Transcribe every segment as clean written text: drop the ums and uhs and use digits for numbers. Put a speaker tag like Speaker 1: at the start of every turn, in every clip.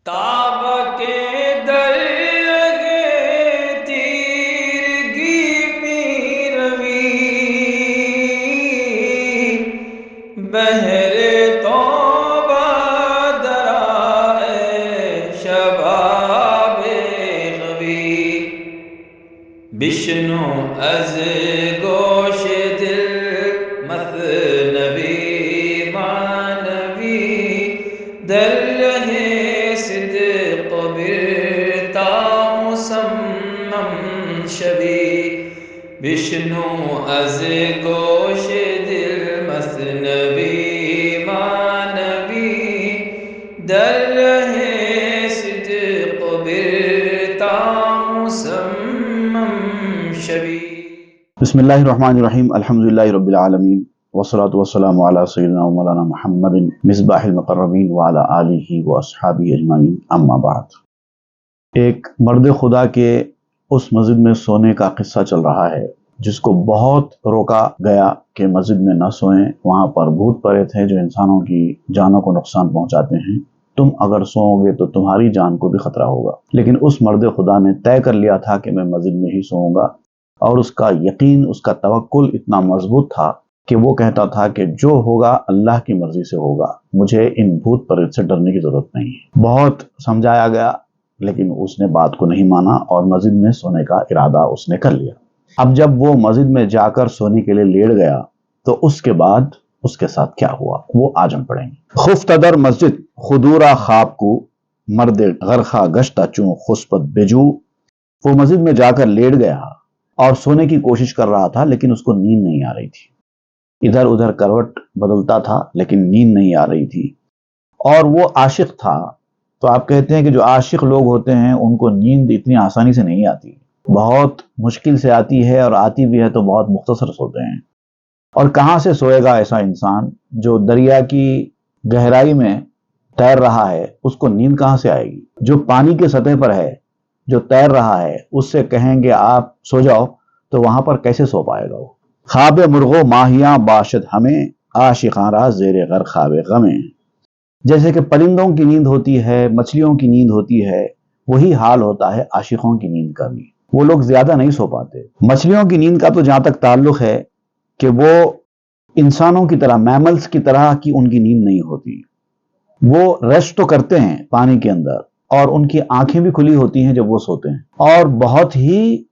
Speaker 1: تاب کے درگے تیرگی پیروی بہر توبہ درائے شباب غوی بشنو از گوش دل مثنوی مانوی در رہے صدق برتا مسمم شوی بشنو از گوش دل مثنوی مانوی در رہے صدق برتا مسمم شوی۔
Speaker 2: بسم اللہ الرحمن الرحیم، الحمدللہ رب العالمین، والصلاة والسلام علی سیدنا و مولانا محمد مصباح المقربین وعلی آلہ و اصحابہ اجمعین، اما بعد۔ ایک مرد خدا کے اس مسجد میں سونے کا قصہ چل رہا ہے جس کو بہت روکا گیا کہ مسجد میں نہ سوئیں، وہاں پر بھوت پریت ہیں جو انسانوں کی جانوں کو نقصان پہنچاتے ہیں، تم اگر سوؤ گے تو تمہاری جان کو بھی خطرہ ہوگا۔ لیکن اس مرد خدا نے طے کر لیا تھا کہ میں مسجد میں ہی سوؤں گا، اور اس کا یقین، اس کا توکل اتنا مضبوط تھا کہ وہ کہتا تھا کہ جو ہوگا اللہ کی مرضی سے ہوگا، مجھے ان بھوت پریت سے ڈرنے کی ضرورت نہیں ہے۔ بہت سمجھایا گیا لیکن اس نے بات کو نہیں مانا اور مسجد میں سونے کا ارادہ اس نے کر لیا۔ اب جب وہ مسجد میں جا کر سونے کے لیے لیٹ گیا تو اس کے بعد اس کے ساتھ کیا ہوا وہ آج ہم پڑھیں گے۔ خفت در مسجد خدورا خواب کو مرد غرخہ گشتہ چوں خسپت بجو۔ وہ مسجد میں جا کر لیٹ گیا اور سونے کی کوشش کر رہا تھا لیکن اس کو نیند نہیں آ رہی تھی، ادھر ادھر کروٹ بدلتا تھا لیکن نیند نہیں آ رہی تھی، اور وہ عاشق تھا۔ تو آپ کہتے ہیں کہ جو عاشق لوگ ہوتے ہیں ان کو نیند اتنی آسانی سے نہیں آتی، بہت مشکل سے آتی ہے، اور آتی بھی ہے تو بہت مختصر سوتے ہیں۔ اور کہاں سے سوئے گا ایسا انسان جو دریا کی گہرائی میں تیر رہا ہے، اس کو نیند کہاں سے آئے گی؟ جو پانی کی سطح پر ہے، جو تیر رہا ہے، اس سے کہیں گے آپ سو جاؤ تو وہاں پر کیسے سو پائے گا وہ؟ خواب مرغو ماہیاں باشد ہمیں عاشقاں را زیر غر خواب غمیں۔ جیسے کہ پرندوں کی نیند ہوتی ہے، مچھلیوں کی نیند ہوتی ہے، وہی حال ہوتا ہے عاشقوں کی نیند کا بھی۔ وہ لوگ زیادہ نہیں سو پاتے۔ مچھلیوں کی نیند کا تو جہاں تک تعلق ہے کہ وہ انسانوں کی طرح، میملز کی طرح کی ان کی نیند نہیں ہوتی، وہ ریسٹ تو کرتے ہیں پانی کے اندر، اور ان کی آنکھیں بھی کھلی ہوتی ہیں جب وہ سوتے ہیں، اور بہت ہی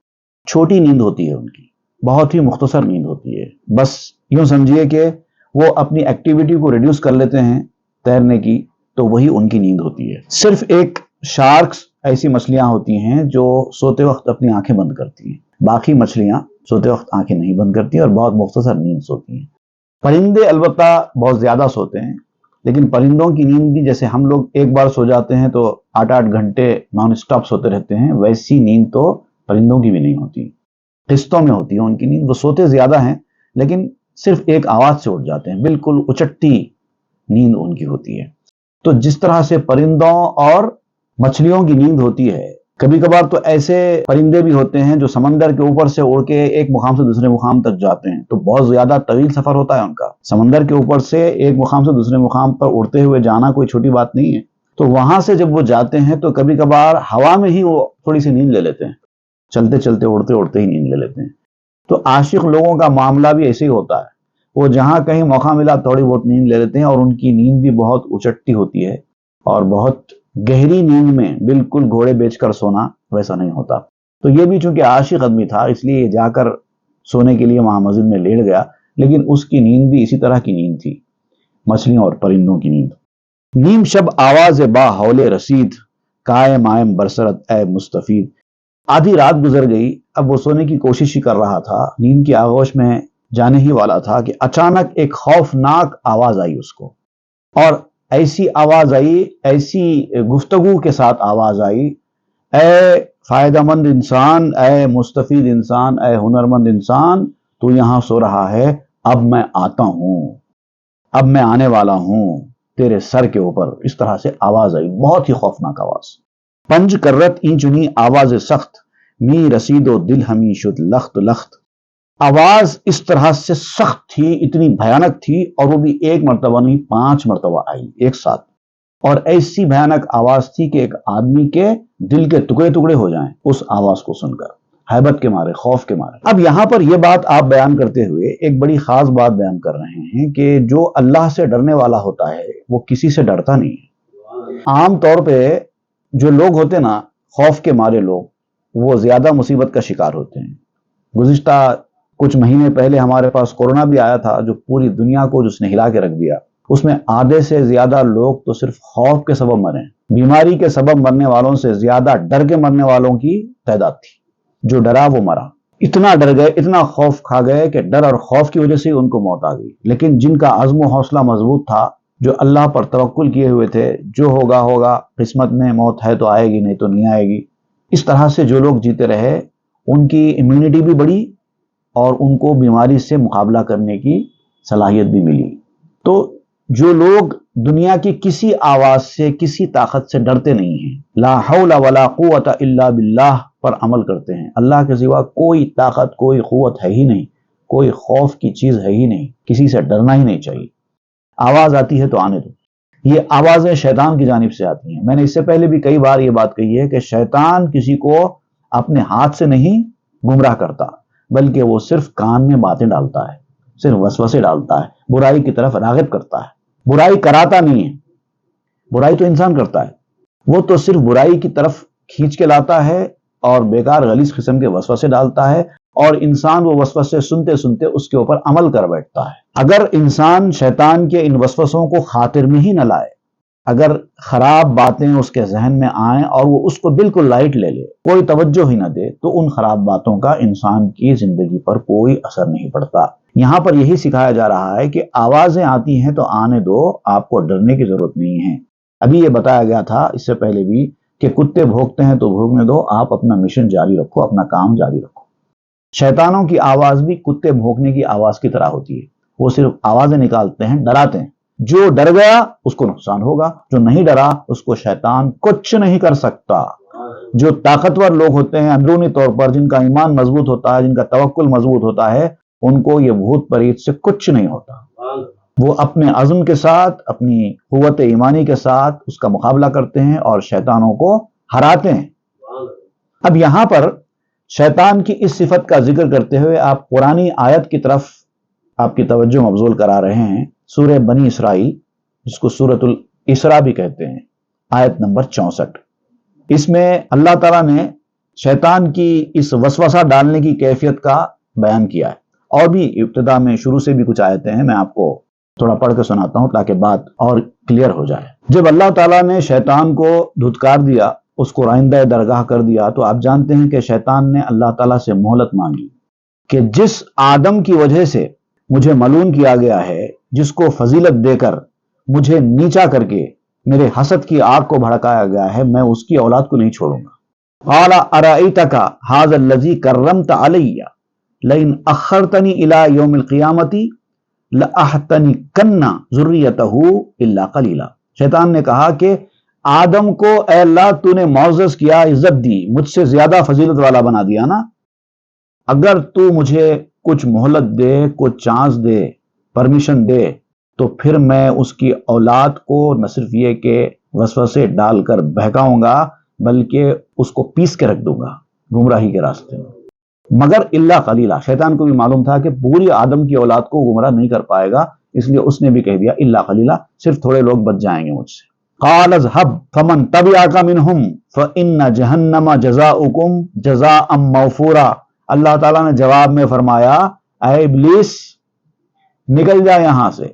Speaker 2: چھوٹی نیند ہوتی ہے ان کی، بہت ہی مختصر نیند ہوتی ہے۔ بس یوں سمجھیے کہ وہ اپنی ایکٹیویٹی کو ریڈیوس کر لیتے ہیں تیرنے کی، تو وہی ان کی نیند ہوتی ہے۔ صرف ایک شارکس ایسی مچھلیاں ہوتی ہیں جو سوتے وقت اپنی آنکھیں بند کرتی ہیں، باقی مچھلیاں سوتے وقت آنکھیں نہیں بند کرتی اور بہت مختصر نیند سوتی ہیں۔ پرندے البتہ بہت زیادہ سوتے ہیں، لیکن پرندوں کی نیند بھی جیسے ہم لوگ ایک بار سو جاتے ہیں تو 8 گھنٹے نان اسٹاپ سوتے رہتے ہیں، ویسی نیند تو پرندوں کی بھی نہیں ہوتی، قسطوں میں ہوتی ہے ان کی نیند۔ وہ سوتے زیادہ ہیں لیکن صرف ایک آواز سے اٹھ جاتے ہیں، بالکل اچٹی نیند ان کی ہوتی ہے۔ تو جس طرح سے پرندوں اور مچھلیوں کی نیند ہوتی ہے، کبھی کبھار تو ایسے پرندے بھی ہوتے ہیں جو سمندر کے اوپر سے اڑ کے ایک مقام سے دوسرے مقام تک جاتے ہیں، تو بہت زیادہ طویل سفر ہوتا ہے ان کا۔ سمندر کے اوپر سے ایک مقام سے دوسرے مقام پر اڑتے ہوئے جانا کوئی چھوٹی بات نہیں ہے۔ تو وہاں سے جب وہ جاتے ہیں تو کبھی کبھار ہوا میں ہی وہ تھوڑی سی نیند لے لیتے ہیں، چلتے چلتے اڑتے اڑتے ہی نیند لے لیتے ہیں۔ تو عاشق لوگوں کا معاملہ بھی ایسے ہی ہوتا ہے، وہ جہاں کہیں موقع ملا تھوڑی بہت نیند لے لیتے ہیں، اور ان کی نیند بھی بہت اچٹی ہوتی ہے، اور بہت گہری نیند میں بالکل گھوڑے بیچ کر سونا ویسا نہیں ہوتا۔ تو یہ بھی چونکہ عاشق آدمی تھا اس لیے جا کر سونے کے لیے وہاں مسجد میں لیٹ گیا، لیکن اس کی نیند بھی اسی طرح کی نیند تھی، مچھلیوں اور پرندوں کی نیند۔ نیم شب آواز با حول رسید قائم آئم برسرت اے مستفید۔ آدھی رات گزر گئی، اب وہ سونے کی کوشش ہی کر رہا تھا، نیند کی آغوش میں جانے ہی والا تھا کہ اچانک ایک خوفناک آواز آئی اس کو، اور ایسی آواز آئی، ایسی گفتگو کے ساتھ آواز آئی، اے فائدہ مند انسان، اے مستفید انسان، اے ہنرمند انسان، تو یہاں سو رہا ہے، اب میں آتا ہوں، اب میں آنے والا ہوں تیرے سر کے اوپر۔ اس طرح سے آواز آئی، بہت ہی خوفناک آواز۔ پنج کرت این چنی آواز سخت می رسید و دل ہمی شد لخت لخت۔ آواز اس طرح سے سخت تھی، اتنی بھیانک تھی، اور وہ بھی ایک مرتبہ نہیں 5 مرتبہ آئی ایک ساتھ۔ اور ایسی بھیانک آواز تھی کہ ایک آدمی کے دل کے ٹکڑے ٹکڑے ہو جائیں اس آواز کو سن کر، ہیبت کے مارے، خوف کے مارے۔ اب یہاں پر یہ بات آپ بیان کرتے ہوئے ایک بڑی خاص بات بیان کر رہے ہیں کہ جو اللہ سے ڈرنے والا ہوتا ہے وہ کسی سے ڈرتا نہیں ہے۔ عام طور پہ جو لوگ ہوتے نا خوف کے مارے لوگ، وہ زیادہ مصیبت کا شکار ہوتے ہیں۔ گزشتہ کچھ مہینے پہلے ہمارے پاس کورونا بھی آیا تھا جو پوری دنیا کو جس نے ہلا کے رکھ دیا۔ اس میں آدھے سے زیادہ لوگ تو صرف خوف کے سبب مرے ہیں۔ بیماری کے سبب مرنے والوں سے زیادہ ڈر کے مرنے والوں کی تعداد تھی۔ جو ڈرا وہ مرا، اتنا ڈر گئے، اتنا خوف کھا گئے کہ ڈر اور خوف کی وجہ سے ان کو موت آ گئی۔ لیکن جن کا عزم و حوصلہ مضبوط تھا، جو اللہ پر توکل کیے ہوئے تھے، جو ہوگا ہوگا، قسمت میں موت ہے تو آئے گی، نہیں تو نہیں آئے گی، اس طرح سے جو لوگ جیتے رہے ان کی امیونٹی بھی بڑھی اور ان کو بیماری سے مقابلہ کرنے کی صلاحیت بھی ملی۔ تو جو لوگ دنیا کی کسی آواز سے، کسی طاقت سے ڈرتے نہیں ہیں، لا حول ولا قوت الا باللہ پر عمل کرتے ہیں، اللہ کے سوا کوئی طاقت، کوئی قوت ہے ہی نہیں، کوئی خوف کی چیز ہے ہی نہیں، کسی سے ڈرنا ہی نہیں چاہیے۔ آواز آتی ہے تو آنے دو۔ یہ آوازیں شیطان کی جانب سے آتی ہیں۔ میں نے اس سے پہلے بھی کئی بار یہ بات کہی ہے کہ شیطان کسی کو اپنے ہاتھ سے نہیں گمراہ کرتا، بلکہ وہ صرف کان میں باتیں ڈالتا ہے، صرف وسوسے ڈالتا ہے، برائی کی طرف راغب کرتا ہے، برائی کراتا نہیں ہے۔ برائی تو انسان کرتا ہے، وہ تو صرف برائی کی طرف کھینچ کے لاتا ہے اور بیکار غلیظ قسم کے وسوسے ڈالتا ہے، اور انسان وہ وسوسے سنتے سنتے اس کے اوپر عمل کر بیٹھتا ہے۔ اگر انسان شیطان کے ان وسوسوں کو خاطر میں ہی نہ لائے، اگر خراب باتیں اس کے ذہن میں آئیں اور وہ اس کو بالکل لائٹ لے لے، کوئی توجہ ہی نہ دے، تو ان خراب باتوں کا انسان کی زندگی پر کوئی اثر نہیں پڑتا۔ یہاں پر یہی سکھایا جا رہا ہے کہ آوازیں آتی ہیں تو آنے دو، آپ کو ڈرنے کی ضرورت نہیں ہے۔ ابھی یہ بتایا گیا تھا اس سے پہلے بھی کہ کتے بھونکتے ہیں تو بھونکنے دو، آپ اپنا مشن جاری رکھو، اپنا کام جاری رکھو۔ شیطانوں کی آواز بھی کتے بھونکنے کی آواز کی طرح ہوتی ہے، وہ صرف آوازیں نکالتے ہیں، ڈراتے ہیں۔ جو ڈر گیا اس کو نقصان ہوگا، جو نہیں ڈرا اس کو شیطان کچھ نہیں کر سکتا۔ جو طاقتور لوگ ہوتے ہیں اندرونی طور پر، جن کا ایمان مضبوط ہوتا ہے، جن کا توکل مضبوط ہوتا ہے، ان کو یہ بھوت پریت سے کچھ نہیں ہوتا۔ وہ اپنے عزم کے ساتھ، اپنی قوت ایمانی کے ساتھ اس کا مقابلہ کرتے ہیں اور شیطانوں کو ہراتے ہیں۔ اب یہاں پر شیطان کی اس صفت کا ذکر کرتے ہوئے آپ قرآنی آیت کی طرف آپ کی توجہ مبذول کرا رہے ہیں، سورہ بنی اسرائیل، جس کو سورۃ الاسراء بھی کہتے ہیں، آیت نمبر 64۔ اس میں اللہ تعالیٰ نے شیطان کی اس وسوسہ ڈالنے کی کیفیت کا بیان کیا ہے، اور بھی ابتدا میں شروع سے بھی کچھ آیتیں ہیں، میں آپ کو تھوڑا پڑھ کے سناتا ہوں تاکہ بات اور کلیئر ہو جائے۔ جب اللہ تعالیٰ نے شیطان کو دھتکار دیا، اس کو رائندہ درگاہ کر دیا، تو آپ جانتے ہیں کہ شیطان نے اللہ تعالیٰ سے مہلت مانگی کہ جس آدم کی وجہ سے مجھے ملعون کیا گیا ہے، جس کو فضیلت دے کر مجھے نیچا کر کے میرے حسد کی آگ کو بھڑکایا گیا ہے، میں اس کی اولاد کو نہیں چھوڑوں گا۔ قال ارأیتک ھذا الذی کرمت علی لئن اخرتنی الی یوم القیامۃ لأحتنکن ذریتہ الا قلیلا۔ شیطان نے کہا کہ آدم کو اے اللہ تو نے معزز کیا، عزت دی، مجھ سے زیادہ فضیلت والا بنا دیا نا، اگر تو مجھے کچھ مہلت دے، کچھ چانس دے، پرمیشن دے، تو پھر میں اس کی اولاد کو نہ صرف یہ کہ وسوسے ڈال کر بہکاؤں گا، بلکہ اس کو پیس کے رکھ دوں گا گمراہی کے راستے میں۔ مگر الا قلیلا، شیطان کو بھی معلوم تھا کہ پوری آدم کی اولاد کو گمراہ نہیں کر پائے گا، اس لیے اس نے بھی کہہ دیا الا قلیلا، صرف تھوڑے لوگ بچ جائیں گے مجھ سے۔ قال اذهب فمن تبعك منهم فإن جہنم جزاؤکم جزاء موفورا۔ اللہ تعالیٰ نے جواب میں فرمایا، اے ابلیس نکل جا یہاں سے۔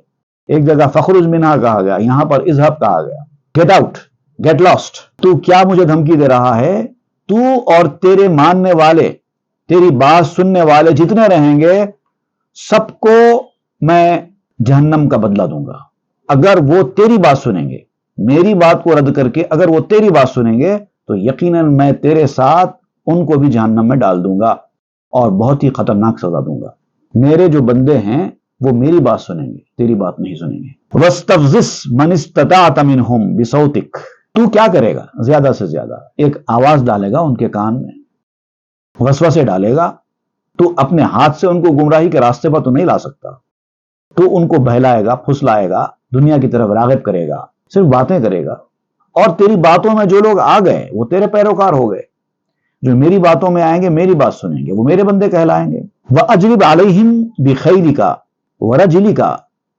Speaker 2: ایک جگہ فخرج منہا کہا گیا، یہاں پر اذهب کہا گیا، گیٹ آؤٹ، گیٹ لاسٹ۔ تو کیا مجھے دھمکی دے رہا ہے؟ تو اور تیرے ماننے والے، تیری بات سننے والے جتنے رہیں گے، سب کو میں جہنم کا بدلہ دوں گا۔ اگر وہ تیری بات سنیں گے، میری بات کو رد کر کے اگر وہ تیری بات سنیں گے، تو یقیناً میں تیرے ساتھ ان کو بھی جہنم میں ڈال دوں گا اور بہت ہی خطرناک سزا دوں گا۔ میرے جو بندے ہیں وہ میری بات سنیں گے، تیری بات نہیں سنیں گے۔ وَاسْتَفْزِزْ مَنِ اسْتَطَعْتَ مِنْهُمْ بِصَوْتِكَ۔ تو کیا کرے گا؟ زیادہ سے زیادہ ایک آواز ڈالے گا ان کے کان میں، وسوسے ڈالے گا۔ تو اپنے ہاتھ سے ان کو گمراہی کے راستے پر تو نہیں لا سکتا، تو ان کو بہلائے گا، پھسلائے گا، دنیا کی طرف راغب کرے گا، صرف باتیں کرے گا، اور تیری باتوں میں جو لوگ آ گئے وہ تیرے پیروکار ہو گئے، جو میری باتوں میں آئیں گے، میری بات سنیں گے، وہ میرے بندے کہلائیں گے۔ وَأَجْلِبْ عَلَيْهِمْ بِخَيْلِكَ وَرَجْلِكَ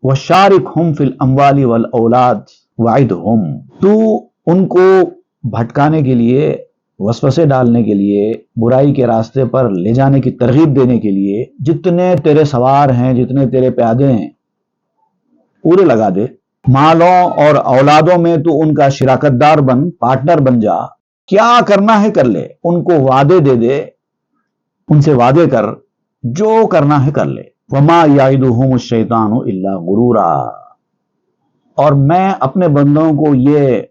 Speaker 2: وَشَارِكْهُمْ فِي الْأَمْوَالِ وَالْأَوْلَادِ وَعِدْهُمْ، تو ان کو بھٹکانے کے لیے، وسوسے ڈالنے کے لیے، برائی کے راستے پر لے جانے کی ترغیب دینے کے لیے جتنے تیرے سوار ہیں، جتنے تیرے پیادے ہیں، پورے لگا دے۔ مالوں اور اولادوں میں تو ان کا شراکت دار بن، پارٹنر بن جا، کیا کرنا ہے کر لے، ان کو وعدے دے دے، ان سے وعدے کر، جو کرنا ہے کر لے۔ وَمَا يَعِدُهُمُ الشَّيْطَانُ إِلَّا غُرُورًا، اور میں اپنے بندوں کو یہ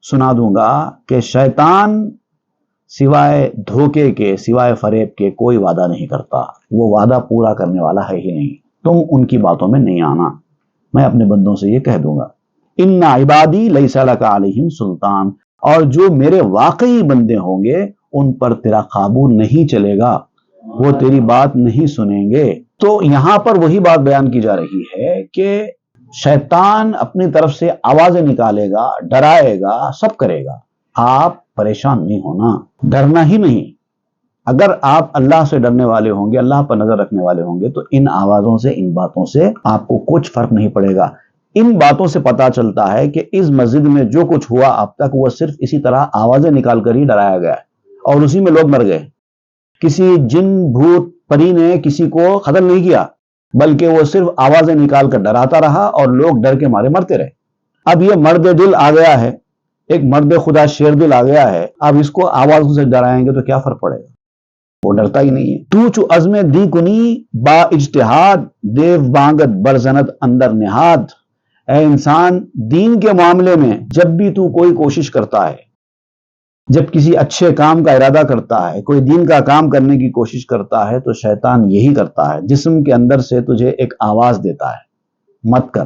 Speaker 2: سنا دوں گا کہ شیطان سوائے دھوکے کے، سوائے فریب کے کوئی وعدہ نہیں کرتا، وہ وعدہ پورا کرنے والا ہے ہی نہیں، تم ان کی باتوں میں نہیں آنا، میں اپنے بندوں سے یہ کہہ دوں گا۔ اِنَّ عِبَادِي لَيْسَ لَكَ عَلَيْهِمْ سُلْطَان، اور جو میرے واقعی بندے ہوں گے ان پر تیرا قابو نہیں چلے گا، وہ تیری بات نہیں سنیں گے۔ تو یہاں پر وہی بات بیان کی جا رہی ہے کہ شیطان اپنی طرف سے آوازیں نکالے گا، ڈرائے گا، سب کرے گا، آپ پریشان نہیں ہونا، ڈرنا ہی نہیں۔ اگر آپ اللہ سے ڈرنے والے ہوں گے، اللہ پر نظر رکھنے والے ہوں گے، تو ان آوازوں سے، ان باتوں سے آپ کو کچھ فرق نہیں پڑے گا۔ ان باتوں سے پتا چلتا ہے کہ اس مسجد میں جو کچھ ہوا اب تک وہ صرف اسی طرح آوازیں نکال کر ہی ڈرایا گیا ہے، اور اسی میں لوگ مر گئے۔ کسی جن، بھوت، پری نے کسی کو قتل نہیں کیا، بلکہ وہ صرف آوازیں نکال کر ڈراتا رہا اور لوگ ڈر کے مارے مرتے رہے۔ اب یہ مرد دل آ گیا ہے، ایک مرد خدا شیر دل آ گیا ہے، اب اس کو آوازوں سے ڈرائیں گے تو کیا فرق پڑے گا؟ وہ ڈرتا ہی نہیں ہے۔ تو چو عزم دی کنی با اجتہاد، دیو بانگت برزنت اندر نہاد، اے انسان دین کے معاملے میں جب بھی تو کوئی کوشش کرتا ہے، جب کسی اچھے کام کا ارادہ کرتا ہے، کوئی دین کا کام کرنے کی کوشش کرتا ہے، تو شیطان یہی کرتا ہے، جسم کے اندر سے تجھے ایک آواز دیتا ہے، مت کر،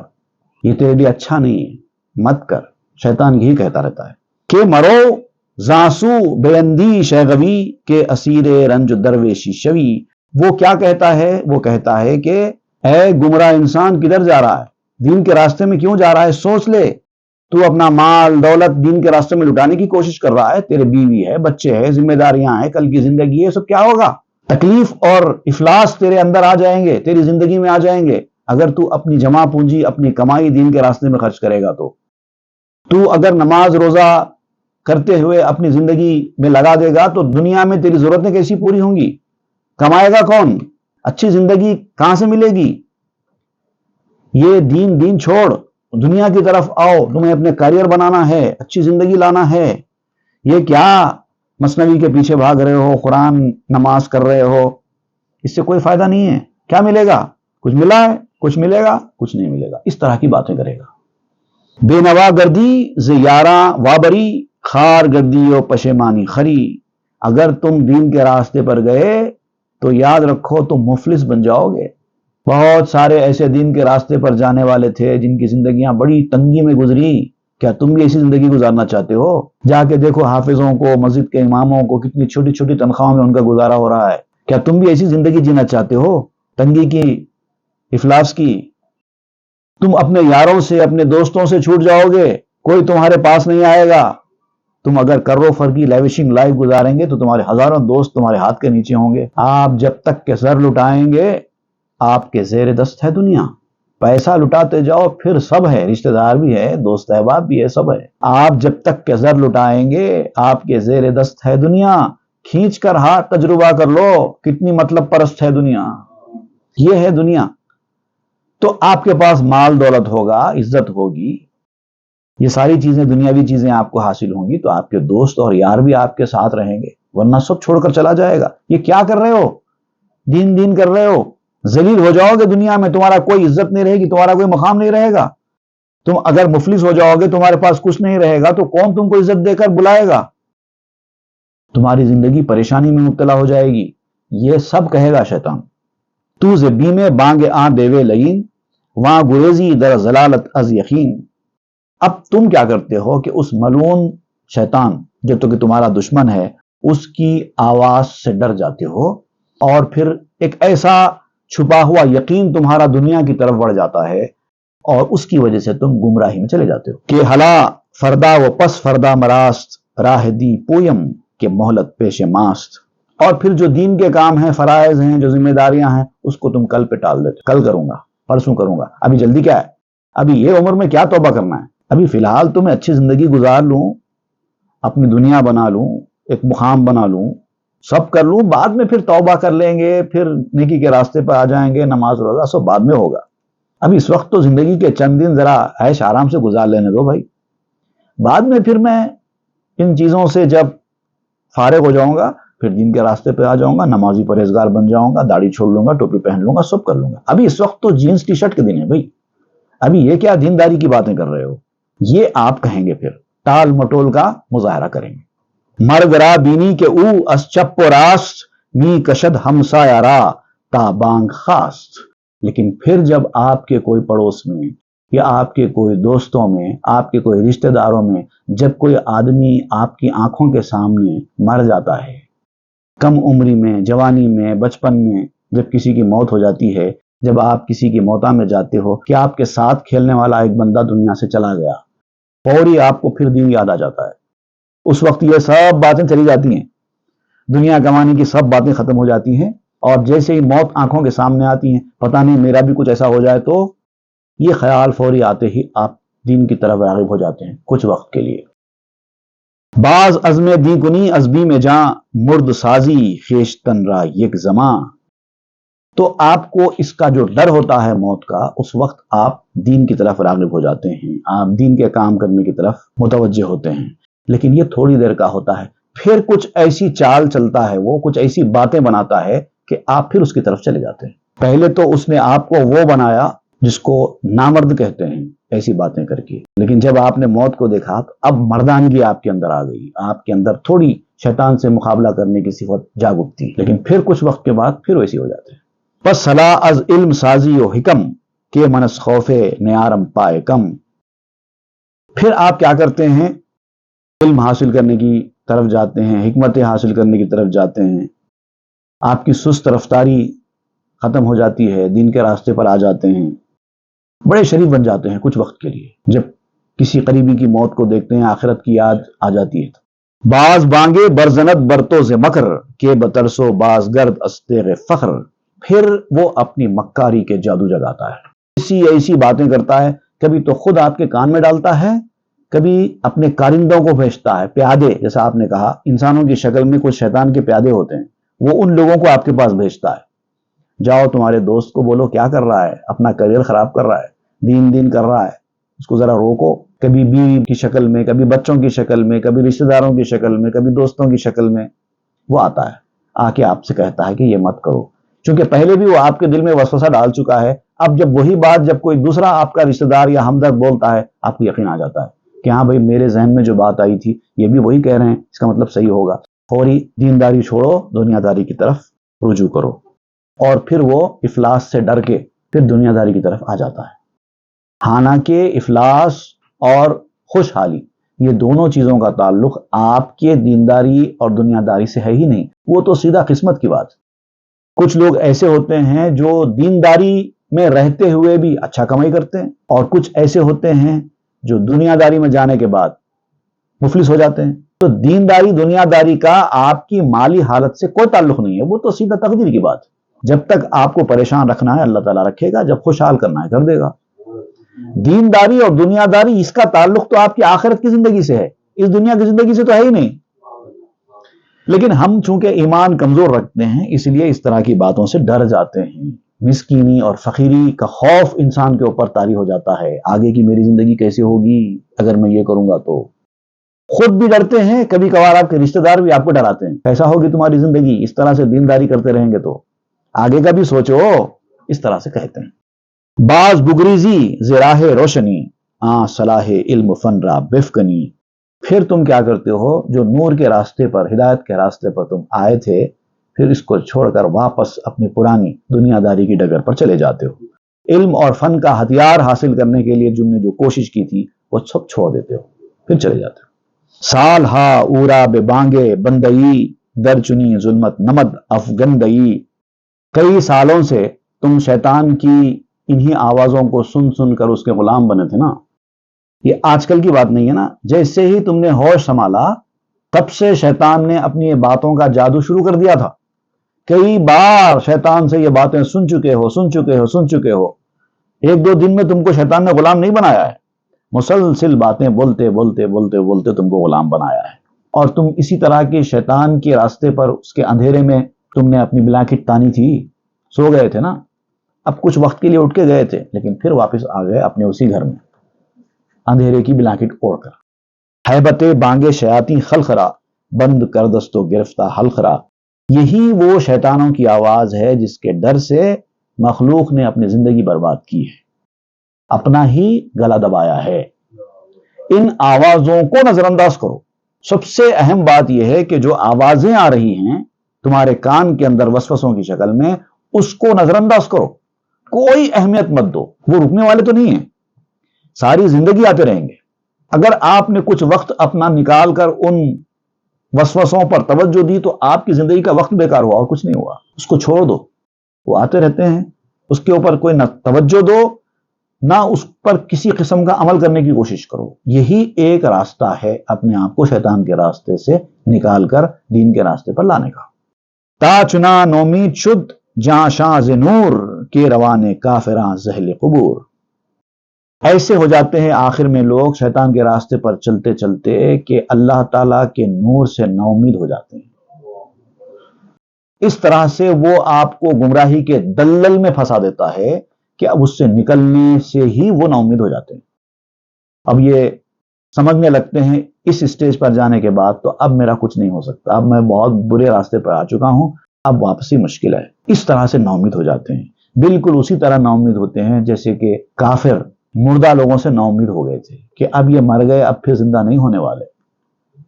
Speaker 2: یہ تیرے لیے اچھا نہیں ہے، مت کر۔ شیطان یہی کہتا رہتا ہے کہ مرو زانسو بے اندیش اے غوی کے اسیر رنج درویشی شوی۔ وہ کیا کہتا ہے؟ وہ کہتا ہے کہ اے گمراہ انسان، کدھر جا رہا ہے؟ دین کے راستے میں کیوں جا رہا ہے؟ سوچ لے، تو اپنا مال دولت دین کے راستے میں لٹانے کی کوشش کر رہا ہے، تیرے بیوی ہے، بچے ہیں، ذمہ داریاں ہیں، کل کی زندگی ہے، سب کیا ہوگا؟ تکلیف اور افلاس تیرے اندر آ جائیں گے، تیری زندگی میں آ جائیں گے، اگر تو اپنی جمع پونجی، اپنی کمائی دین کے راستے میں خرچ کرے گا تو اگر نماز روزہ کرتے ہوئے اپنی زندگی میں لگا دے گا تو دنیا میں تیری ضرورتیں کیسی پوری ہوں گی؟ کمائے گا کون؟ اچھی زندگی کہاں سے ملے گی؟ یہ دین چھوڑ، دنیا کی طرف آؤ، تمہیں اپنے کیریئر بنانا ہے، اچھی زندگی لانا ہے۔ یہ کیا مثنوی کے پیچھے بھاگ رہے ہو، قرآن نماز کر رہے ہو؟ اس سے کوئی فائدہ نہیں ہے۔ کیا ملے گا؟ کچھ ملا ہے؟ کچھ ملے گا؟ کچھ نہیں ملے گا۔ اس طرح کی باتیں کرے گا۔ بے نوا گردی ز یاراں وابری، خار گردی و پشیمانی خری۔ اگر تم دین کے راستے پر گئے تو یاد رکھو تم مفلس بن جاؤ گے۔ بہت سارے ایسے دین کے راستے پر جانے والے تھے جن کی زندگیاں بڑی تنگی میں گزری۔ کیا تم بھی ایسی زندگی گزارنا چاہتے ہو؟ جا کے دیکھو حافظوں کو، مسجد کے اماموں کو، کتنی چھوٹی چھوٹی تنخواہوں میں ان کا گزارا ہو رہا ہے۔ کیا تم بھی ایسی زندگی جینا چاہتے ہو، تنگی کی، افلاس کی؟ تم اپنے یاروں سے، اپنے دوستوں سے چھوٹ جاؤ گے، کوئی تمہارے پاس نہیں آئے گا۔ تم اگر کرو فرقی لیوشنگ لائف گزاریں گے تو تمہارے ہزاروں دوست تمہارے ہاتھ کے نیچے ہوں گے۔ آپ جب تک کہ سر لٹائیں گے، آپ کے زیر دست ہے دنیا۔ پیسہ لٹاتے جاؤ، پھر سب ہے، رشتہ دار بھی ہے، دوست احباب بھی ہے، سب ہے۔ آپ جب تک کہ سر لٹائیں گے، آپ کے زیر دست ہے دنیا۔ کھینچ کر ہاتھ تجربہ کر لو، کتنی مطلب پرست ہے دنیا۔ یہ ہے دنیا۔ تو آپ کے پاس مال دولت ہوگا، عزت ہوگی، یہ ساری چیزیں، دنیاوی چیزیں آپ کو حاصل ہوں گی، تو آپ کے دوست اور یار بھی آپ کے ساتھ رہیں گے، ورنہ سب چھوڑ کر چلا جائے گا۔ یہ کیا کر رہے ہو؟ دین کر رہے ہو، ذلیل ہو جاؤ گے دنیا میں، تمہارا کوئی عزت نہیں رہے گی، تمہارا کوئی مقام نہیں رہے گا۔ تم اگر مفلس ہو جاؤ گے، تمہارے پاس کچھ نہیں رہے گا، تو کون تم کو عزت دے کر بلائے گا؟ تمہاری زندگی پریشانی میں مبتلا ہو جائے گی۔ یہ سب کہے گا شیطان۔ تو ز بیم بانگ آ دیوے لئین، وہاں گریزی در ضلالت از یقین۔ اب تم کیا کرتے ہو کہ اس ملعون شیطان جو تو کہ تمہارا دشمن ہے، اس کی آواز سے ڈر جاتے ہو، اور پھر ایک ایسا چھپا ہوا یقین تمہارا دنیا کی طرف بڑھ جاتا ہے اور اس کی وجہ سے تم گمراہی میں چلے جاتے ہو کہ ہلا فردا و پس فردا مراست راہ دی پویم کے مہلت پیش ماست. اور پھر جو دین کے کام ہیں، فرائض ہیں، جو ذمہ داریاں ہیں، اس کو تم کل پہ ٹال دیتے، کل کروں گا، پرسوں کروں گا. ابھی جلدی کیا ہے؟ ابھی یہ عمر میں کیا توبہ کرنا ہے؟ ابھی فی الحال تو میں اچھی زندگی گزار لوں، اپنی دنیا بنا لوں، ایک مقام بنا لوں، سب کر لوں، بعد میں پھر توبہ کر لیں گے، پھر نیکی کے راستے پر آ جائیں گے، نماز روزہ سب بعد میں ہوگا. ابھی اس وقت تو زندگی کے چند دن ذرا عیش آرام سے گزار لینے دو بھائی. بعد میں پھر میں ان چیزوں سے جب فارغ ہو جاؤں گا، پھر دین کے راستے پہ آ جاؤں گا، نمازی پرہیزگار بن جاؤں گا، داڑھی چھوڑ لوں گا، ٹوپی پہن لوں گا، سب کر لوں گا. ابھی اس وقت تو جینس ٹی شرٹ کے دن ہے بھائی. ابھی یہ کیا دینداری کی باتیں کر رہے ہو؟ یہ آپ کہیں گے، پھر ٹال مٹول کا مظاہرہ کریں گے. مرگرا بینی کے او اس چپ و راست می کشد ہمسا یارا تا بانگ خاست. لیکن پھر جب آپ کے کوئی پڑوس میں یا آپ کے کوئی دوستوں میں، آپ کے کوئی رشتہ داروں میں جب کوئی آدمی آپ کی آنکھوں کے سامنے مر جاتا ہے، کم عمری میں، جوانی میں، بچپن میں، جب کسی کی موت ہو جاتی ہے، جب آپ کسی کی موتا میں جاتے ہو کہ آپ کے ساتھ کھیلنے والا ایک بندہ دنیا سے چلا گیا، فوری آپ کو پھر دین یاد آ جاتا ہے. اس وقت یہ سب باتیں چلی جاتی ہیں، دنیا کمانے کی سب باتیں ختم ہو جاتی ہیں، اور جیسے ہی موت آنکھوں کے سامنے آتی ہیں، پتہ نہیں میرا بھی کچھ ایسا ہو جائے، تو یہ خیال فوری آتے ہی آپ دین کی طرف راغب ہو جاتے ہیں کچھ وقت کے لیے. بعض عزم دی کنی ازبی میں جاں مرد سازی خیشتن را یک زماں. تو آپ کو اس کا جو ڈر ہوتا ہے موت کا، اس وقت آپ دین کی طرف راغب ہو جاتے ہیں، آپ دین کے کام کرنے کی طرف متوجہ ہوتے ہیں. لیکن یہ تھوڑی دیر کا ہوتا ہے، پھر کچھ ایسی چال چلتا ہے، وہ کچھ ایسی باتیں بناتا ہے کہ آپ پھر اس کی طرف چلے جاتے ہیں. پہلے تو اس نے آپ کو وہ بنایا جس کو نامرد کہتے ہیں، ایسی باتیں کر کے. لیکن جب آپ نے موت کو دیکھا تو اب مردانگی آپ کے اندر آ گئی، آپ کے اندر تھوڑی شیطان سے مقابلہ کرنے کی صفت جاگ اٹھتی. لیکن پھر کچھ وقت کے بعد پھر ویسی ہو جاتے ہیں. پس صلاح از علم سازی و حکم کے منس خوف نیارم پائے کم. پھر آپ کیا کرتے ہیں؟ علم حاصل کرنے کی طرف جاتے ہیں، حکمتیں حاصل کرنے کی طرف جاتے ہیں، آپ کی سست رفتاری ختم ہو جاتی ہے، دین کے راستے پر آ جاتے ہیں، بڑے شریف بن جاتے ہیں کچھ وقت کے لیے. جب کسی قریبی کی موت کو دیکھتے ہیں، آخرت کی یاد آ جاتی ہے. باز بانگے برزنت برتو سے مکر کے بترسو باز گرد استغ فخر. پھر وہ اپنی مکاری کے جادو جگاتا ہے، ایسی باتیں کرتا ہے، کبھی تو خود آپ کے کان میں ڈالتا ہے، کبھی اپنے کارندوں کو بھیجتا ہے، پیادے، جیسا آپ نے کہا انسانوں کی شکل میں کچھ شیطان کے پیادے ہوتے ہیں، وہ ان لوگوں کو آپ کے پاس بھیجتا ہے. جاؤ تمہارے دوست کو بولو کیا کر رہا ہے، اپنا کریئر خراب کر رہا ہے، دین کر رہا ہے، اس کو ذرا روکو. کبھی بیوی کی شکل میں، کبھی بچوں کی شکل میں، کبھی رشتہ داروں کی شکل میں، کبھی دوستوں کی شکل میں وہ آتا ہے، آ کے آپ سے کہتا ہے کہ یہ مت کرو. چونکہ پہلے بھی وہ آپ کے دل میں وسوسہ ڈال چکا ہے. اب جب وہی بات جب کوئی دوسرا آپ کا رشتہ دار یا ہمدرد بولتا ہے، آپ کو یقین آ جاتا ہے کہ ہاں بھائی میرے ذہن میں جو بات آئی تھی یہ بھی وہی کہہ رہے ہیں، اس کا مطلب صحیح ہوگا. فوری دینداری چھوڑو، دنیا داری کی طرف رجوع کرو. اور پھر وہ افلاس سے ڈر کے پھر دنیا داری کی طرف آ جاتا ہے. حالانکہ افلاس اور خوشحالی یہ دونوں چیزوں کا تعلق آپ کے دینداری اور دنیا داری سے ہے ہی نہیں، وہ تو سیدھا قسمت کی بات. کچھ لوگ ایسے ہوتے ہیں جو دینداری میں رہتے ہوئے بھی اچھا کمائی کرتے ہیں، اور کچھ ایسے ہوتے ہیں جو دنیا داری میں جانے کے بعد مفلس ہو جاتے ہیں. تو دینداری دنیا داری کا آپ کی مالی حالت سے کوئی تعلق نہیں ہے، وہ تو سیدھا تقدیر کی بات. جب تک آپ کو پریشان رکھنا ہے اللہ تعالیٰ رکھے گا، جب خوشحال کرنا ہے کر دے گا. دینداری اور دنیا داری اس کا تعلق تو آپ کی آخرت کی زندگی سے ہے، اس دنیا کی زندگی سے تو ہے ہی نہیں. لیکن ہم چونکہ ایمان کمزور رکھتے ہیں، اس لیے اس طرح کی باتوں سے ڈر جاتے ہیں. مسکینی اور فقیری کا خوف انسان کے اوپر طاری ہو جاتا ہے، آگے کی میری زندگی کیسے ہوگی اگر میں یہ کروں گا. تو خود بھی ڈرتے ہیں، کبھی کبھار آپ کے رشتہ دار بھی آپ کو ڈراتے ہیں، ایسا ہوگی تمہاری زندگی، اس طرح سے دینداری کرتے رہیں گے تو آگے کا بھی سوچو، اس طرح سے کہتے ہیں. باز بگریزی زراہ روشنی صلاح علم فن را بفکنی. پھر تم کیا کرتے ہو؟ جو نور کے راستے پر، ہدایت کے راستے پر تم آئے تھے، پھر اس کو چھوڑ کر واپس اپنی پرانی دنیا داری کی ڈگر پر چلے جاتے ہو. علم اور فن کا ہتھیار حاصل کرنے کے لیے تم نے جو کوشش کی تھی وہ سب چھوڑ دیتے ہو، پھر چلے جاتے ہو. سال ہا اورا بے بانگے بندئی در چنی ظلمت نمد افغندئی. کئی سالوں سے تم شیطان کی انہی آوازوں کو سن سن کر اس کے غلام بنے تھے نا. یہ آج کل کی بات نہیں ہے نا. جیسے ہی تم نے ہوش سنبھالا تب سے شیطان نے اپنی یہ باتوں کا جادو شروع کر دیا تھا. کئی بار شیطان سے یہ باتیں سن چکے ہو. ایک دو دن میں تم کو شیطان نے غلام نہیں بنایا ہے. مسلسل باتیں بولتے تم کو غلام بنایا ہے. اور تم اسی طرح کے شیطان کے راستے پر اس کے اندھیرے میں تم نے اپنی بلینکٹ تانی تھی. سو گئے تھے نا. اب کچھ وقت کے لیے اٹھ کے گئے تھے لیکن پھر واپس آ گئے اپنے اسی گھر میں اندھیرے کی بلینکٹ اوڑھ کر. ہیبت بانگے شیاطیں خلخرا بند کر دستو گرفتہ حلخرا. یہی وہ شیطانوں کی آواز ہے جس کے ڈر سے مخلوق نے اپنی زندگی برباد کی ہے, اپنا ہی گلا دبایا ہے. ان آوازوں کو نظر انداز کرو. سب سے اہم بات یہ ہے کہ جو آوازیں آ رہی ہیں تمہارے کان کے اندر وسوسوں کی شکل میں, اس کو نظر انداز کرو. کوئی اہمیت مت دو. وہ رکنے والے تو نہیں ہیں, ساری زندگی آتے رہیں گے. اگر آپ نے کچھ وقت اپنا نکال کر ان وسوسوں پر توجہ دی تو آپ کی زندگی کا وقت بیکار ہوا اور کچھ نہیں ہوا. اس کو چھوڑ دو, وہ آتے رہتے ہیں. اس کے اوپر کوئی نہ توجہ دو نہ اس پر کسی قسم کا عمل کرنے کی کوشش کرو. یہی ایک راستہ ہے اپنے آپ کو شیطان کے راستے سے نکال کر دین کے راستے پر لانے کا. تا چنا نومید شد جاں شاز نور کے روانے کافراں زہل قبور. ایسے ہو جاتے ہیں آخر میں لوگ شیطان کے راستے پر چلتے چلتے کہ اللہ تعالیٰ کے نور سے نا امید ہو جاتے ہیں. اس طرح سے وہ آپ کو گمراہی کے دلدل میں پھنسا دیتا ہے کہ اب اس سے نکلنے سے ہی وہ نا امید ہو جاتے ہیں. اب یہ سمجھنے لگتے ہیں اس اسٹیج پر جانے کے بعد تو اب میرا کچھ نہیں ہو سکتا, اب میں بہت برے راستے پر آ چکا ہوں, اب واپسی مشکل ہے. اس طرح سے نا امید ہو جاتے ہیں. بالکل اسی طرح نا امید ہوتے ہیں جیسے کہ کافر مردہ لوگوں سے نا امید ہو گئے تھے کہ اب یہ مر گئے, اب پھر زندہ نہیں ہونے والے.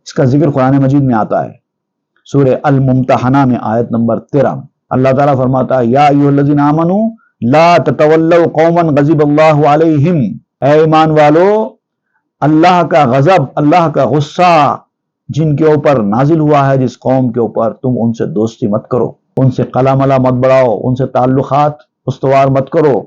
Speaker 2: اس کا ذکر قرآن مجید میں آتا ہے سورہ الممتحنہ میں آیت نمبر 13 میں. اللہ تعالیٰ فرماتا ہے یا ایھا الذین آمنوا لا تتولوا قوما غضب اللہ علیہم. اے ایمان والو, اللہ کا غضب, اللہ کا غصہ جن کے اوپر نازل ہوا ہے جس قوم کے اوپر, تم ان سے دوستی مت کرو, ان سے قلا ملا مت بڑھاؤ, ان سے تعلقات استوار مت کرو.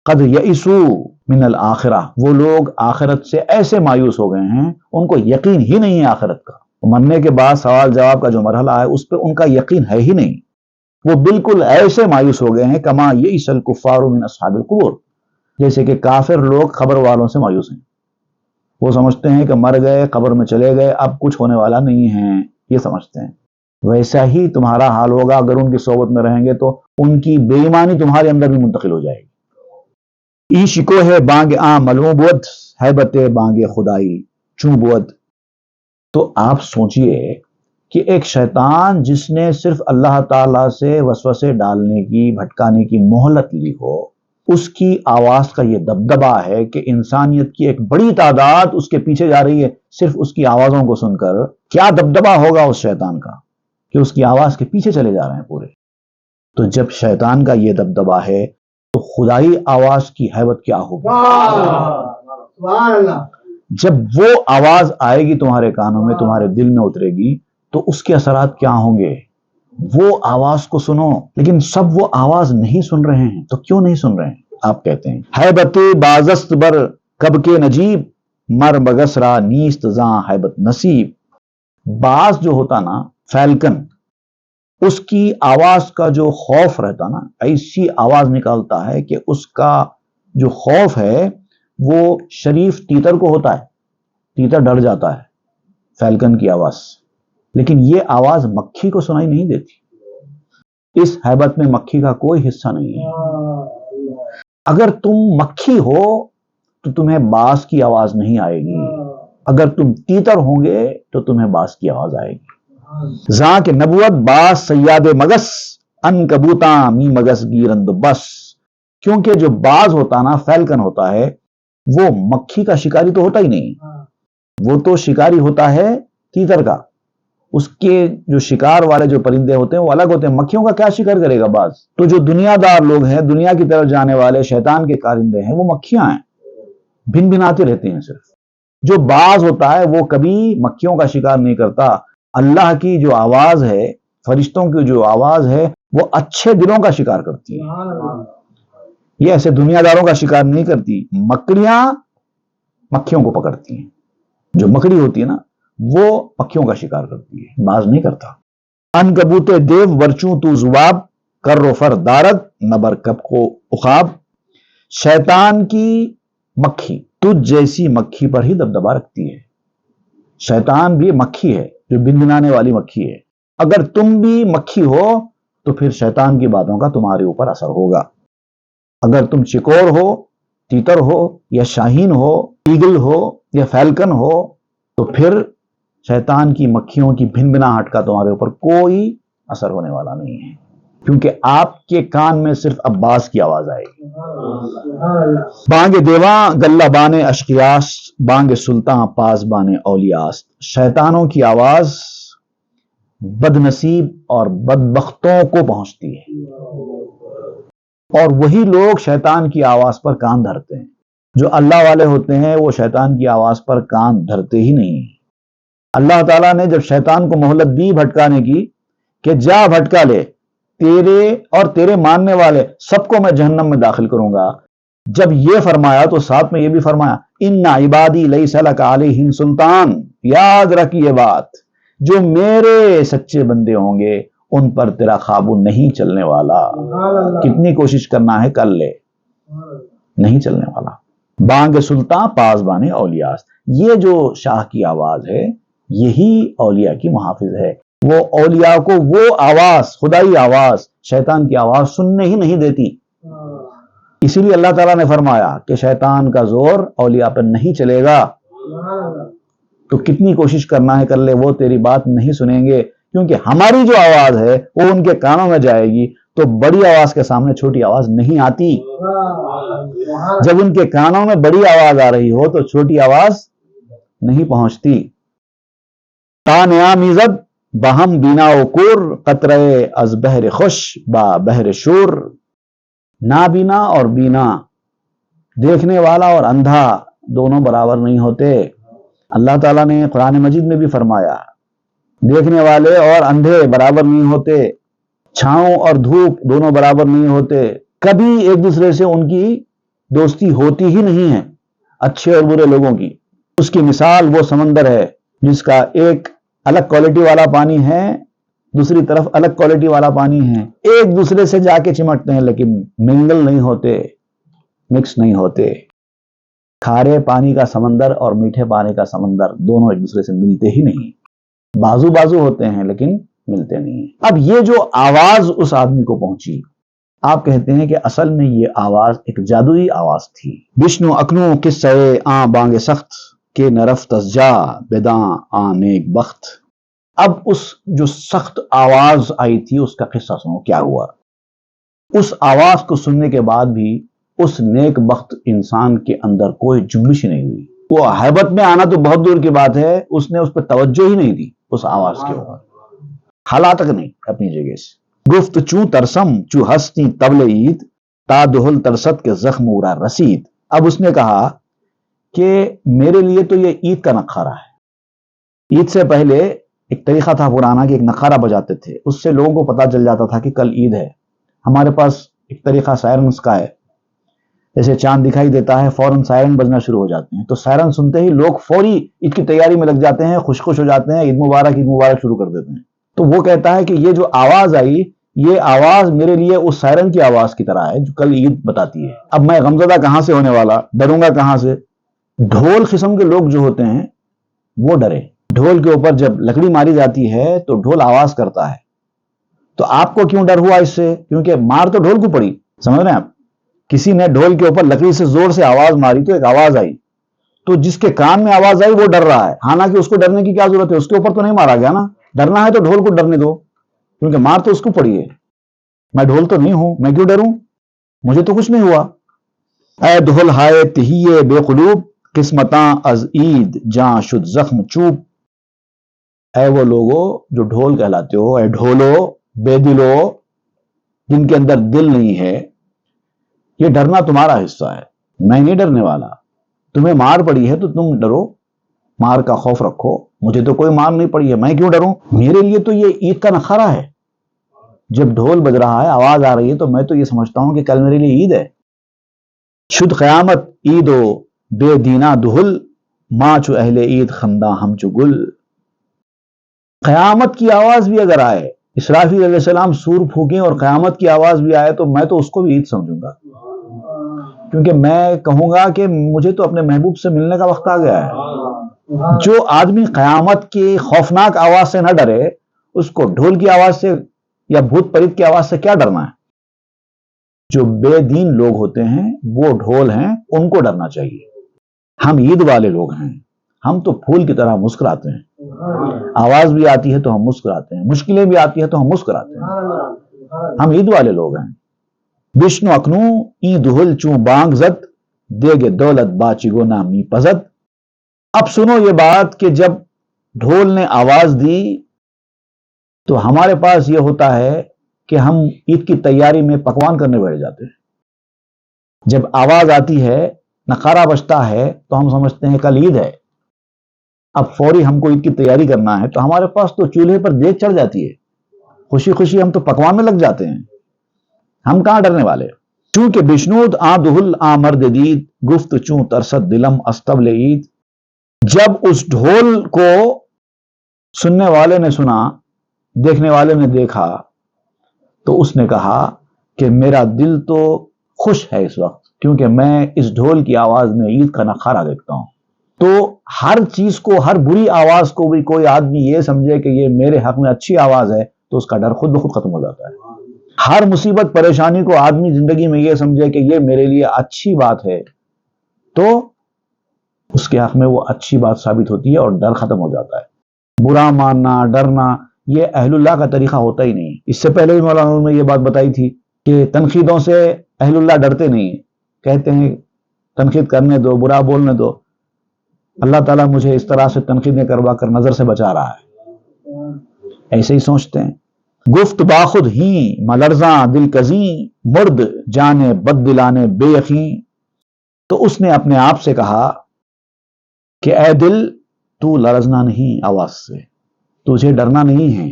Speaker 2: قد یئسوا من الآخرہ, وہ لوگ آخرت سے ایسے مایوس ہو گئے ہیں ان کو یقین ہی نہیں ہے آخرت کا. مرنے کے بعد سوال جواب کا جو مرحلہ ہے اس پہ ان کا یقین ہے ہی نہیں. وہ بالکل ایسے مایوس ہو گئے ہیں کما یئس الکفار من اصحاب القبور, جیسے کہ کافر لوگ قبر والوں سے مایوس ہیں. وہ سمجھتے ہیں کہ مر گئے, قبر میں چلے گئے, اب کچھ ہونے والا نہیں ہے, یہ سمجھتے ہیں. ویسا ہی تمہارا حال ہوگا اگر ان کی صحبت میں رہیں گے تو ان کی بے ایمانی تمہارے اندر بھی منتقل ہو جائے گی. ای شکو ہے بانگ آ ملوں بود ہیبت بانگ خدائی چوں بود. تو آپ سوچئے کہ ایک شیطان جس نے صرف اللہ تعالیٰ سے وسوسے ڈالنے کی, بھٹکانے کی مہلت لی ہو, اس کی آواز کا یہ دبدبا ہے کہ انسانیت کی ایک بڑی تعداد اس کے پیچھے جا رہی ہے صرف اس کی آوازوں کو سن کر. کیا دبدبا ہوگا اس شیطان کا کہ اس کی آواز کے پیچھے چلے جا رہے ہیں پورے. تو جب شیطان کا یہ دبدبا ہے تو خدائی آواز کی ہیبت کیا ہوگی. جب وہ آواز آئے گی تمہارے کانوں میں, تمہارے دل میں اترے گی, تو اس کے اثرات کیا ہوں گے. وہ آواز کو سنو. لیکن سب وہ آواز نہیں سن رہے ہیں. تو کیوں نہیں سن رہے ہیں؟ آپ کہتے ہیں ہیبت بازست بر کب کے نجیب مر بگسرا نیست زاں ہیبت نصیب. باز جو ہوتا نا, فیلکن, اس کی آواز کا جو خوف رہتا نا, ایسی آواز نکالتا ہے کہ اس کا جو خوف ہے وہ شریف تیتر کو ہوتا ہے. تیتر ڈر جاتا ہے فیلکن کی آواز. لیکن یہ آواز مکھی کو سنائی نہیں دیتی. اس ہیبت میں مکھی کا کوئی حصہ نہیں ہے. اگر تم مکھی ہو تو تمہیں باز کی آواز نہیں آئے گی. اگر تم تیتر ہوں گے تو تمہیں باز کی آواز آئے گی. زاں کے نبوت باز سیاد مگس ان کبوتاں می مگس گیرند بس. کیونکہ جو باز ہوتا نا, فیلکن ہوتا ہے, وہ مکھی کا شکاری تو ہوتا ہی نہیں. وہ تو شکاری ہوتا ہے تیتر کا. اس کے جو شکار والے جو پرندے ہوتے ہیں وہ الگ ہوتے ہیں. مکھیوں کا کیا شکار کرے گا باز. تو جو دنیا دار لوگ ہیں, دنیا کی طرف جانے والے شیطان کے کارندے ہیں, وہ مکھیاں ہیں, بھن بھناتے رہتے ہیں صرف. جو باز ہوتا ہے وہ کبھی مکھیوں کا شکار نہیں کرتا. اللہ کی جو آواز ہے, فرشتوں کی جو آواز ہے, وہ اچھے دلوں کا شکار کرتی ہے. یہ ایسے دنیا داروں کا شکار نہیں کرتی، مکڑیاں مکھیوں کو پکڑتی ہیں. جو مکڑی ہوتی ہے نا وہ مکھیوں کا شکار کرتی ہے، باز نہیں کرتا. ان کبوتے دیو ورچوں تو زباب، کر و فر دارد نبر کب کو اخاب. شیطان کی مکھی تجھ جیسی مکھی پر ہی دبدبا رکھتی ہے. شیطان بھی مکھی ہے جو بنبنانے والی مکھی ہے. اگر تم بھی مکھی ہو تو پھر شیطان کی باتوں کا تمہارے اوپر اثر ہوگا. اگر تم چکور ہو، تیتر ہو یا شاہین ہو، ایگل ہو یا فیلکن ہو تو پھر شیطان کی مکھیوں کی بھنبناہٹ کا تمہارے اوپر کوئی اثر ہونے والا نہیں ہے، کیونکہ آپ کے کان میں صرف عباس کی آواز آئے گی. بانگ دیواں گلہ بانے اشقیاس، بانگ سلطان پاس بانے اولیاس. شیطانوں کی آواز بد نصیب اور بدبختوں کو پہنچتی ہے، اور وہی لوگ شیطان کی آواز پر کان دھرتے ہیں. جو اللہ والے ہوتے ہیں وہ شیطان کی آواز پر کان دھرتے ہی نہیں. اللہ تعالیٰ نے جب شیطان کو مہلت دی بھٹکانے کی کہ جا بھٹکا لے، تیرے اور تیرے ماننے والے سب کو میں جہنم میں داخل کروں گا، جب یہ فرمایا تو ساتھ میں یہ بھی فرمایا ان عبادی لیس لک علیہم سلطان. یاد رکھ یہ بات، جو میرے سچے بندے ہوں گے ان پر تیرا قابو نہیں چلنے والا. کتنی کوشش کرنا ہے کر لے، نہیں چلنے والا. بانگ سلطان پاس بانے اولیاس. یہ جو شاہ کی آواز ہے یہی اولیاء کی محافظ ہے. وہ اولیاء کو وہ آواز، خدائی آواز، شیطان کی آواز سننے ہی نہیں دیتی. اسی لیے اللہ تعالیٰ نے فرمایا کہ شیطان کا زور اولیاء پر نہیں چلے گا. تو کتنی کوشش کرنا ہے کر لے، وہ تیری بات نہیں سنیں گے، کیونکہ ہماری جو آواز ہے وہ ان کے کانوں میں جائے گی تو بڑی آواز کے سامنے چھوٹی آواز نہیں آتی. جب ان کے کانوں میں بڑی آواز آ رہی ہو تو چھوٹی آواز نہیں پہنچتی. تا نیامیزد بہم بینا وکور، قطرے از بحر خوش با بحر شور. نابینا اور بینا، دیکھنے والا اور اندھا دونوں برابر نہیں ہوتے. اللہ تعالیٰ نے قرآن مجید میں بھی فرمایا دیکھنے والے اور اندھے برابر نہیں ہوتے، چھاؤں اور دھوپ دونوں برابر نہیں ہوتے. کبھی ایک دوسرے سے ان کی دوستی ہوتی ہی نہیں ہے، اچھے اور برے لوگوں کی. اس کی مثال وہ سمندر ہے جس کا ایک الگ کوالٹی والا پانی ہے، دوسری طرف الگ کوالٹی والا پانی ہے. ایک دوسرے سے جا کے چمٹتے ہیں لیکن منگل نہیں ہوتے، مکس نہیں ہوتے. کھارے پانی کا سمندر اور میٹھے پانی کا سمندر دونوں ایک دوسرے سے ملتے ہی نہیں، بازو بازو ہوتے ہیں لیکن ملتے نہیں. اب یہ جو آواز اس آدمی کو پہنچی، آپ کہتے ہیں کہ اصل میں یہ آواز ایک جادوئی آواز تھی. وشنو اکنو قصے آ بانگ سخت کے نرفت جا بداں آ نیک بخت. اب اس جو سخت آواز آئی تھی اس کا قصہ سنو کیا ہوا. اس آواز کو سننے کے بعد بھی اس نیک بخت انسان کے اندر کوئی جنبش نہیں ہوئی. وہ ہیبت میں آنا تو بہت دور کی بات ہے، اس نے اس پہ توجہ ہی نہیں دی اس آواز کے اوپر، حالات تک نہیں اپنی جگہ سے. گفت چوں ترسم چوں ہستی طبل عید، تا دہل ترست کے زخم اورا رسید. اب اس نے کہا کہ میرے لیے تو یہ عید کا نخارہ ہے. عید سے پہلے ایک طریقہ تھا پرانا کہ ایک نخارہ بجاتے تھے، اس سے لوگوں کو پتہ چل جاتا تھا کہ کل عید ہے. ہمارے پاس ایک طریقہ سائرنس کا ہے، جیسے چاند دکھائی دیتا ہے فوراً سائرن بجنا شروع ہو جاتے ہیں، تو سائرن سنتے ہی لوگ فوری عید کی تیاری میں لگ جاتے ہیں، خوش ہو جاتے ہیں، عید مبارک شروع کر دیتے ہیں. تو وہ کہتا ہے کہ یہ جو آواز آئی یہ آواز میرے لیے اس سائرن کی آواز کی طرح ہے جو کل عید بتاتی ہے. اب میں غمزدہ کہاں سے ہونے والا، ڈروں گا کہاں سے. ڈھول قسم کے لوگ جو ہوتے ہیں وہ ڈرے. ڈھول کے اوپر جب لکڑی ماری جاتی ہے تو ڈھول آواز کرتا ہے، تو آپ کو کیوں ڈر ہوا اس سے؟ کیونکہ مار تو ڈھول کو پڑی. سمجھ رہے ہیں آپ، کسی نے ڈھول کے اوپر لکڑی سے زور سے آواز ماری تو ایک آواز آئی، تو جس کے کان میں آواز آئی وہ ڈر رہا ہے. حالانکہ اس کو ڈرنے کی کیا ضرورت ہے، اس کے اوپر تو نہیں مارا گیا نا. ڈرنا ہے تو ڈھول کو ڈرنے دو، کیونکہ مار تو اس کو پڑی ہے. میں ڈھول تو نہیں ہوں، میں کیوں ڈروں، مجھے تو کچھ نہیں ہوا. اے دھول ہائے تہیے بے قلوب، قسمتاں از عید جاں شد زخم چوب. اے وہ لوگو جو ڈھول کہلاتے ہو، اے ڈھولو بے دلو جن کے اندر دل نہیں ہے، یہ ڈرنا تمہارا حصہ ہے، میں نہیں ڈرنے والا. تمہیں مار پڑی ہے تو تم ڈرو، مار کا خوف رکھو. مجھے تو کوئی مار نہیں پڑی ہے، میں کیوں ڈروں. میرے لیے تو یہ عید کا نخارہ ہے. جب ڈھول بج رہا ہے، آواز آ رہی ہے، تو میں تو یہ سمجھتا ہوں کہ کل میرے لیے عید ہے. شد قیامت عید و بے دینا دہل ماں چو اہل عید خندہ ہم چو گل. قیامت کی آواز بھی اگر آئے، اسرافیل علیہ السلام سور پھونکیں اور قیامت کی آواز بھی آئے تو میں تو اس کو بھی عید سمجھوں گا، کیونکہ میں کہوں گا کہ مجھے تو اپنے محبوب سے ملنے کا وقت آ گیا ہے. جو آدمی قیامت کی خوفناک آواز سے نہ ڈرے، اس کو ڈھول کی آواز سے یا بھوت پریت کی آواز سے کیا ڈرنا ہے؟ جو بے دین لوگ ہوتے ہیں وہ ڈھول ہیں، ان کو ڈرنا چاہیے. ہم عید والے لوگ ہیں، ہم تو پھول کی طرح مسکراتے ہیں. آواز بھی آتی ہے تو ہم مسکراتے ہیں، مشکلیں بھی آتی ہیں تو ہم مسکراتے ہیں. ہم عید والے لوگ ہیں. بشنو اکنو ای دہل چون بانگ زد دے گے دولت باچی گو نامی پزد. اب سنو یہ بات کہ جب ڈھول نے آواز دی تو ہمارے پاس یہ ہوتا ہے کہ ہم عید کی تیاری میں پکوان کرنے بیٹھ جاتے ہیں. جب آواز آتی ہے، نقارہ بجتا ہے تو ہم سمجھتے ہیں کل عید ہے. اب فوری ہم کو عید کی تیاری کرنا ہے تو ہمارے پاس تو چولہے پر دیگ چڑھ جاتی ہے، خوشی خوشی ہم تو پکوان میں لگ جاتے ہیں. ہم کہاں ڈرنے والے؟ چونکہ بشنود آ دہل آ مرد دید گفت چوں ترسد دلم استبل عید. جب اس ڈھول کو سننے والے نے سنا، دیکھنے والے نے دیکھا، تو اس نے کہا کہ میرا دل تو خوش ہے اس وقت، کیونکہ میں اس ڈھول کی آواز میں عید کا نخارہ دیکھتا ہوں. تو ہر چیز کو، ہر بری آواز کو بھی کوئی آدمی یہ سمجھے کہ یہ میرے حق میں اچھی آواز ہے تو اس کا ڈر خود بخود ختم ہو جاتا ہے. ہر مصیبت پریشانی کو آدمی زندگی میں یہ سمجھے کہ یہ میرے لیے اچھی بات ہے تو اس کے حق میں وہ اچھی بات ثابت ہوتی ہے اور ڈر ختم ہو جاتا ہے. برا ماننا، ڈرنا، یہ اہل اللہ کا طریقہ ہوتا ہی نہیں. اس سے پہلے بھی مولانا نے یہ بات بتائی تھی کہ تنقیدوں سے اہل اللہ ڈرتے نہیں، کہتے ہیں تنقید کرنے دو، برا بولنے دو. اللہ تعالیٰ مجھے اس طرح سے تنقیدیں کروا کر نظر سے بچا رہا ہے، ایسے ہی سوچتے ہیں. گفت باخود ہی ملرزاں دل کزیں مرد جانے بد دلانے بے یقین. تو اس نے اپنے آپ سے کہا کہ اے دل، تو لرزنا نہیں آواز سے، تجھے ڈرنا نہیں ہے.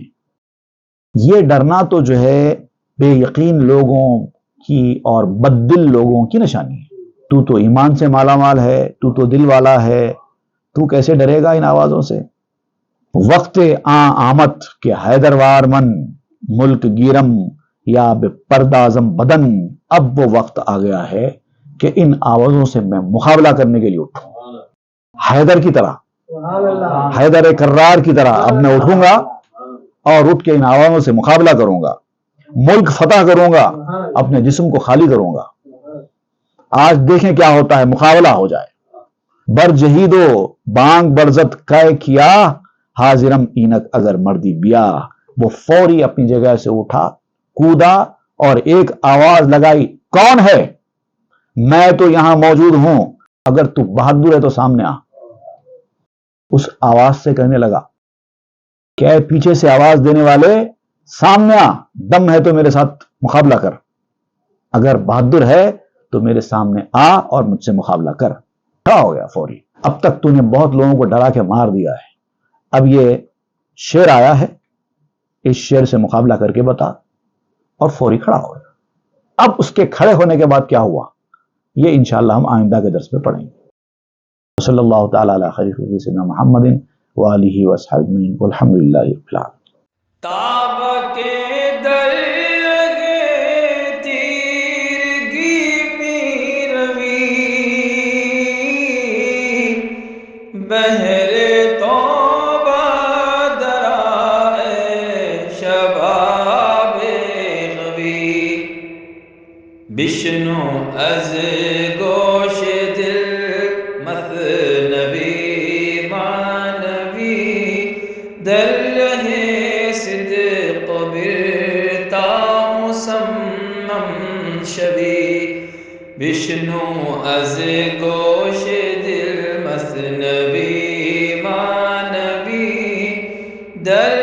Speaker 2: یہ ڈرنا تو جو ہے بے یقین لوگوں کی اور بد دل لوگوں کی نشانی ہے. تو تو ایمان سے مالا مال ہے، تو تو دل والا ہے، تو کیسے ڈرے گا ان آوازوں سے؟ وقت آمد کہ حیدروار من ملک گیرم یا بے پردازم بدن. اب وہ وقت آ گیا ہے کہ ان آوازوں سے میں مقابلہ کرنے کے لیے اٹھوں. حیدر کی طرح، حیدر کرار کی طرح اب میں اٹھوں گا اور اٹھ کے ان آوازوں سے مقابلہ کروں گا. ملک فتح کروں گا، اپنے جسم کو خالی کروں گا. آج دیکھیں کیا ہوتا ہے، مقابلہ ہو جائے. بر جہیدو بانگ برزت کہے کیا حاضرم اینک اگر مردی بیا. وہ فوری اپنی جگہ سے اٹھا، کودا اور ایک آواز لگائی، کون ہے؟ میں تو یہاں موجود ہوں، اگر تو بہادر ہے تو سامنے آ. اس آواز سے کہنے لگا کہ پیچھے سے آواز دینے والے سامنے آ، دم ہے تو میرے ساتھ مقابلہ کر. اگر بہادر ہے تو میرے سامنے آ اور مجھ سے مقابلہ کر. کیا ہو گیا فوری؟ اب تک تو نے بہت لوگوں کو ڈرا کے مار دیا ہے، اب یہ شیر آیا ہے، اس شیر سے مقابلہ کر کے بتا. اور فوری کھڑا ہو گیا. اب اس کے کھڑے ہونے کے بعد کیا ہوا یہ انشاءاللہ ہم آئندہ کے درس میں پڑھیں گے. صلی اللہ تعالی علی خیر خلقہ سیدنا محمد وآلہ وصحبہ اجمعین والحمدللہ رب العالمین.
Speaker 1: تاب کے در لگے تیرگی میں روی بہر توبہ درائے شباب غوی. بشنو از گوش دل مثنوی مانوی در لہے صدق برتا مسمم شوی. بشنو از گوش دل مثنوی مانوی در